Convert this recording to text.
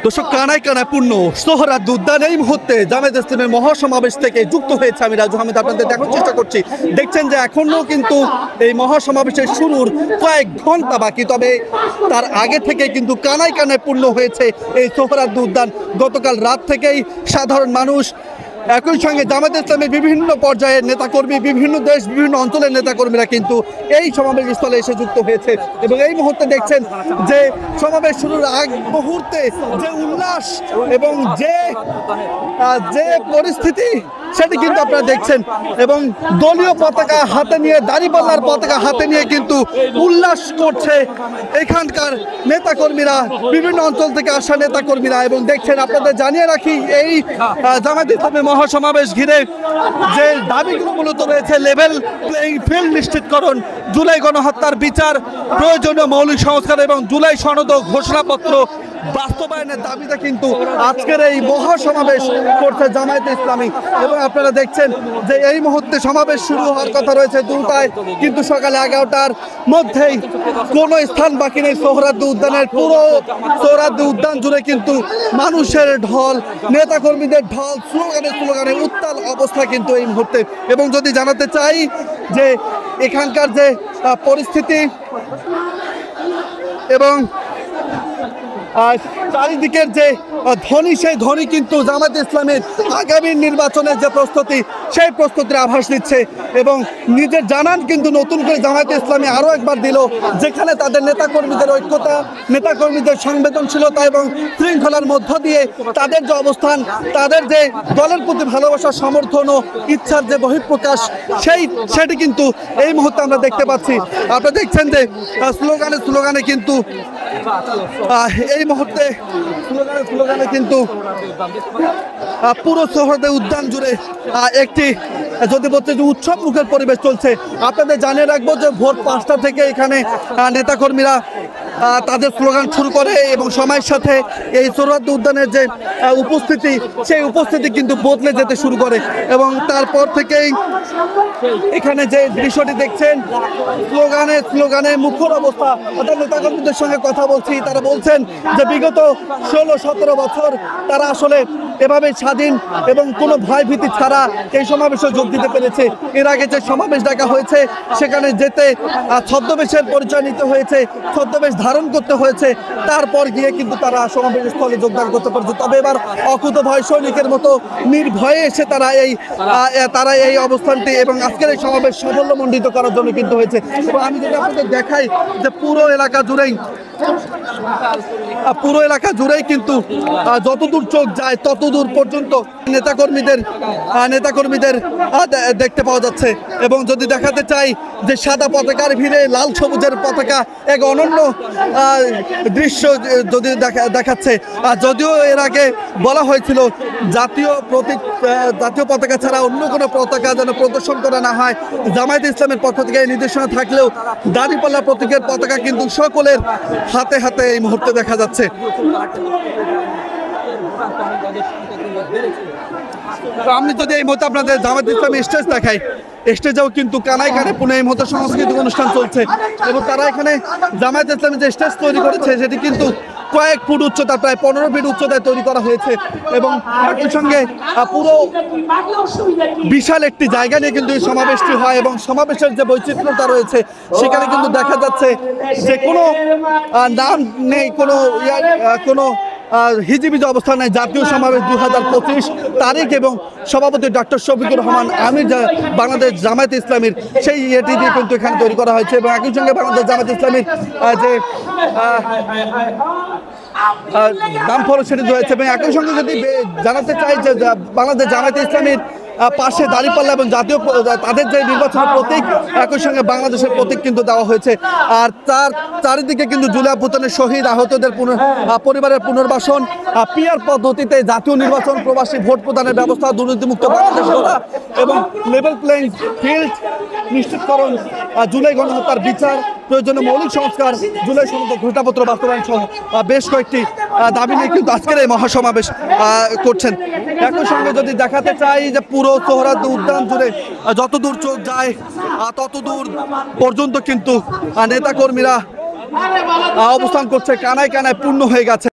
দর্শক, কানায় কানায় পূর্ণ সোহরাওয়ার্দী উদ্যান এই মুহূর্তে জামায়াত ইসলামের মহাসমাবেশ থেকে যুক্ত হয়েছে। আমি রাজু আহমেদ আপনাদের দেখার চেষ্টা করছি। দেখছেন যে এখনো কিন্তু এই মহাসমাবেশের শুরুর কয়েক ঘন্টা বাকি, তবে তার আগে থেকে কিন্তু কানায় কানায় পূর্ণ হয়েছে এই সোহরাওয়ার্দী উদ্যান। গতকাল রাত থেকেই সাধারণ মানুষ, একই সঙ্গে জামায়াত ইসলামের বিভিন্ন পর্যায়ের নেতাকর্মী, বিভিন্ন দেশ, বিভিন্ন অঞ্চলের নেতাকর্মীরা কিন্তু এই সমাবেশ স্থলে এসে যুক্ত হয়েছে। এবং এই মুহূর্তে দেখছেন যে সমাবেশ শুরুর আগ মুহূর্তে যে উল্লাস এবং যে পরিস্থিতি সেটি কিন্তু আপনারা দেখছেন। এবং দলীয় পতাকা হাতে নিয়ে, দাঁড়িপাল্লার পতাকা হাতে নিয়ে কিন্তু উল্লাস করছে এখানকার নেতাকর্মীরা, বিভিন্ন অঞ্চল থেকে আসা নেতাকর্মীরা। এবং দেখছেন, আপনাদের জানিয়ে রাখি, এই জামায়াত ইসলামের মহাসমাবেশ ঘিরে যে দাবিগুলো মূলত রয়েছে, লেভেল প্লেইং ফিল্ড নিশ্চিতকরণ, জুলাই গণহত্যার বিচার, প্রয়োজনীয় মৌলিক সংস্কার এবং জুলাই সনদ ও ঘোষণাপত্র বাস্তবায়নের দাবিতে কিন্তু আজকের এই মহাসমাবেশ করছে জামায়াতে ইসলামী। এবং আপনারা দেখছেন যে এই মুহূর্তে সমাবেশ শুরু হওয়ার কথা রয়েছে 2টায়, কিন্তু সকালে 11টার মধ্যেই কোনো স্থান বাকি নেই সোহরাওয়ার্দী উদ্যানের। পুরো সোহরাওয়ার্দী উদ্যান জুড়ে কিন্তু মানুষের ঢল, নেতাকর্মীদের ঢল, স্লোগানে উত্তাল অবস্থা কিন্তু এই মুহূর্তে। এবং যদি জানাতে চাই যে এখানকার যে পরিস্থিতি এবং চারিদিকের যে ধ্বনি, সেই ধ্বনি কিন্তু জামায়াত ইসলামের আগামী নির্বাচনের যে প্রস্তুতি, সেই প্রস্তুতির আভাস দিচ্ছে। এবং নিজের জানান কিন্তু নতুন করে জামায়াত ইসলামী আরও একবার দিল, যেখানে তাদের নেতাকর্মীদের ঐক্যতা, নেতাকর্মীদের সংবেদনশীলতা এবং শৃঙ্খলার মধ্য দিয়ে তাদের যে অবস্থান, তাদের যে দলের প্রতি ভালোবাসা, সমর্থন ও ইচ্ছার যে বহিঃপ্রকাশ, সেটি কিন্তু এই মুহূর্তে আমরা দেখতে পাচ্ছি। আপনারা দেখছেন যে স্লোগানে কিন্তু এই মুহূর্তে স্লোগানে কিন্তু পুরো সোহরাওয়ার্দী উদ্যান জুড়ে একটি, যদি বলতে যে উৎসব মুখের পরিবেশ চলছে। আপনাদের জানিয়ে রাখবো যে ভোর 5টা থেকে এখানে নেতাকর্মীরা তাদের স্লোগান শুরু করে এবং সময়ের সাথে এই সোহরাওয়ার্দী উদ্যানের যে উপস্থিতি, সেই উপস্থিতি কিন্তু বদলে যেতে শুরু করে। এবং তারপর থেকেই এখানে যে দৃশ্যটি দেখছেন, স্লোগানে মুখর অবস্থা। অর্থাৎ নেতাকর্মীদের সঙ্গে কথা বলছি, তারা বলছেন যে বিগত 16-17 বছর তারা আসলে এভাবে স্বাধীন এবং কোনো ভয়ভীতি ছাড়া এই সমাবেশে যোগ দিতে পেরেছে। এর আগে যে সমাবেশ ডাকা হয়েছে সেখানে যেতে ছদ্মবেশের পরিচয় নিতে হয়েছে, ছদ্মবেশ ধারণ করতে হয়েছে, তারপর গিয়ে কিন্তু তারা সমাবেশ স্থলে যোগদান করতে পারছে। তবে এবার অকুতভয় সৈনিকের মতো নির্ভয়ে এসে তারা এই অবস্থানটি এবং আজকের এই সমাবেশ সাফল্যমণ্ডিত করার জন্য কিন্তু হয়েছে। এবং আমি যদি আপনাদের দেখাই যে পুরো এলাকা জুড়েই কিন্তু যতদূর চোখ যায় ততদূর পর্যন্ত নেতাকর্মীদের দেখতে পাওয়া যাচ্ছে। এবং যদি দেখাতে চাই যে সাদা পতাকার ভিড়ে লাল সবুজের পতাকা এক অনন্য দৃশ্য যদি দেখাচ্ছে। যদিও এর আগে বলা হয়েছিল জাতীয় পতাকা ছাড়া অন্য কোনো পতাকা যেন প্রদর্শন করা না হয়। জামায়াত ইসলামের পক্ষ থেকে এই নির্দেশনা থাকলেও দাঁড়িপাল্লা প্রতীকের পতাকা কিন্তু সকলের হাতে হাতে এই মুহূর্তে দেখা যাচ্ছে। আমি যদি এই মুহূর্তে আপনাদের জামায়াত ইসলামী স্টেজ দেখাই, স্টেজেও কিন্তু কানায় কানায় পুনে এই মুহূর্তে সাংস্কৃতিক অনুষ্ঠান চলছে। এবং তারা এখানে জামায়াত ইসলামী যে স্টেজ তৈরি করেছে সেটি কিন্তু কয়েক ফুট উচ্চতা, প্রায় 15 ফিট উচ্চতায় তৈরি করা হয়েছে। এবং একই সঙ্গে পুরো বিশাল একটি জায়গা নিয়ে কিন্তু এই সমাবেশটি হয়। এবং সমাবেশের যে বৈচিত্র্যতা রয়েছে সেখানে কিন্তু দেখা যাচ্ছে যে কোনো নাম নেই, কোনো হিজিবিজি অবস্থা নেই। জাতীয় সমাবেশ 2025 তারিখ এবং সভাপতি ডক্টর শফিকুর রহমান আমির বাংলাদেশ জামায়াত ইসলামীর, সেই এটি দিয়ে কিন্তু এখানে তৈরি করা হয়েছে। এবং একই সঙ্গে বাংলাদেশ জামায়াত ইসলামীর যে নাম ফলক সেটি রয়েছে। এবং একই সঙ্গে যদি জানাতে চাই যে বাংলাদেশ জামায়াত ইসলামীর পাশে দাঁড়িপাল্লা এবং জাতীয় তাদের যে নির্বাচনের প্রতীক, একই সঙ্গে বাংলাদেশের প্রতীক কিন্তু দেওয়া হয়েছে। আর তার চারিদিকে কিন্তু জুলাই অভ্যুত্থানের শহীদ আহতদের পরিবারের পুনর্বাসন, পিআর পদ্ধতিতে জাতীয় নির্বাচন, প্রবাসী ভোট প্রদানের ব্যবস্থা, দুর্নীতিমুক্ত বাংলাদেশ গড়া এবং লেভেল প্লেইং ফিল্ড নিশ্চিতকরণ, জুলাই গণহত্যার বিচার, প্রয়োজনীয় মৌলিক সংস্কার, জুলাই সনদ ঘোষণাপত্র বাস্তবায়ন সহ বেশ কয়েকটি দাবি নিয়ে কিন্তু আজকের এই মহাসমাবেশ করছেন। একই সঙ্গে যদি দেখাতে চাই যে পুরো সোহরাওয়ার্দী উদ্যান জুড়ে যতদূর চোখ যায় ততদূর পর্যন্ত কিন্তু নেতাকর্মীরা অবস্থান করছে, কানায় কানায় পূর্ণ হয়ে গেছে।